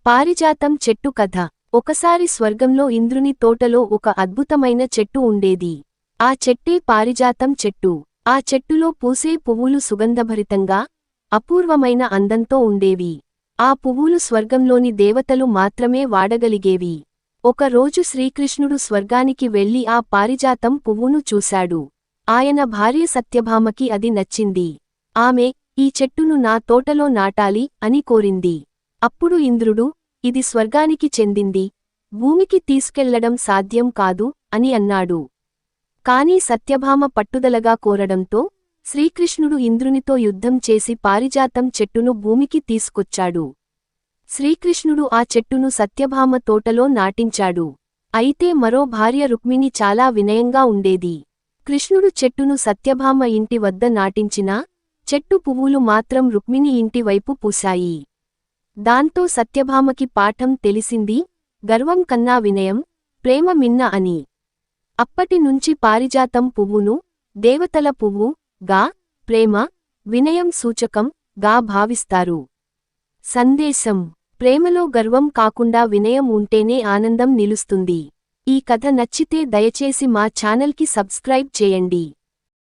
పారిజాతం చెట్టు కథ. ఒకసారి స్వర్గంలో ఇంద్రుని తోటలో ఒక అద్భుతమైన చెట్టు ఉండేది. ఆ చెట్టే పారిజాతం చెట్టు. ఆ చెట్టులో పూసే పువ్వులు సుగంధభరితంగా, అపూర్వమైన అందంతో ఉండేవి. ఆ పువ్వులు స్వర్గంలోని దేవతలు మాత్రమే వాడగలిగేవి. ఒక రోజు శ్రీకృష్ణుడు స్వర్గానికి వెళ్లి ఆ పారిజాతం పువ్వును చూశాడు. ఆయన భార్య సత్యభామకి అది నచ్చింది. ఆమె, ఈ చెట్టును నా తోటలో నాటాలి అని కోరింది. అప్పుడు ఇంద్రుడు, ఇది స్వర్గానికి చెందింది, భూమికి తీసుకెళ్లడం సాధ్యం కాదు అని అన్నాడు. కాని సత్యభామ పట్టుదలగా కోరడంతో శ్రీకృష్ణుడు ఇంద్రునితో యుద్ధం చేసి పారిజాతం చెట్టును భూమికి తీసుకొచ్చాడు. శ్రీకృష్ణుడు ఆ చెట్టును సత్యభామ తోటలో నాటించాడు. అయితే మరో భార్య రుక్మిణి చాలా వినయంగా ఉండేది. కృష్ణుడు చెట్టును సత్యభామ ఇంటి వద్ద నాటించినా చెట్టు పువ్వులు మాత్రం రుక్మిణి ఇంటి వైపు పూశాయి. దాంతో సత్యభామకి పాఠం తెలిసింది, గర్వం కన్నా వినయం, ప్రేమ మిన్న అని. అప్పటినుంచి పారిజాతం పువ్వును దేవతల పువ్వు గా, ప్రేమ, వినయం సూచకం గా భావిస్తారు. సందేశం: ప్రేమలో గర్వం కాకుండా వినయం ఉంటేనే ఆనందం నిలుస్తుంది. ఈ కథ నచ్చితే దయచేసి మా ఛానల్కి సబ్స్క్రైబ్ చేయండి.